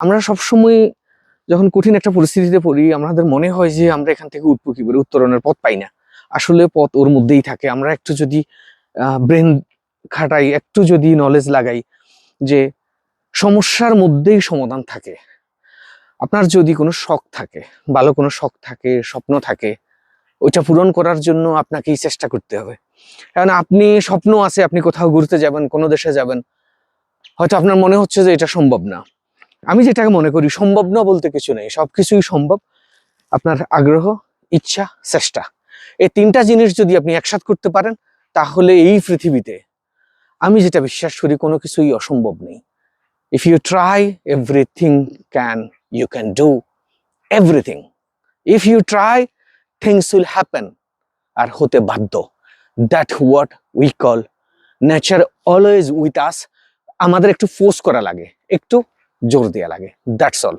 আমরা সবসময় যখন কঠিন একটা পরিস্থিতিতে পড়ি, আমাদের মনে হয় যে আমরা এখান থেকে উঠবো কি করে, উত্তরণের পথ পাই না। আসলে পথ ওর মধ্যেই থাকে। আমরা একটু যদি ব্রেন খাটাই, একটু যদি নলেজ লাগাই যে সমস্যার মধ্যেই সমাধান থাকে। আপনার যদি কোনো শখ থাকে, ভালো কোনো শখ থাকে, স্বপ্ন থাকে, ওইটা পূরণ করার জন্য আপনাকেই চেষ্টা করতে হবে। কারণ আপনি স্বপ্ন আছে, আপনি কোথাও ঘুরতে যাবেন, কোনো দেশে যাবেন, হয়তো আপনার মনে হচ্ছে যে এটা সম্ভব না। আমি যেটাকে মনে করি, সম্ভব না বলতে কিছু নেই, সবকিছুই সম্ভব। আপনার আগ্রহ, ইচ্ছা, চেষ্টা, এই তিনটা জিনিস যদি আপনি একসাথে করতে পারেন, তাহলে এই পৃথিবীতে আমি যেটা বিশ্বাস করি, কোনো কিছুই অসম্ভব নেই। If you try, everything you can do everything. If you try, things will happen. আর হতে বাধ্য। That what we call nature always with us. আমাদের একটু ফোর্স করা লাগে, একটু জোর দেওয়া লাগে, দ্যাটস অল।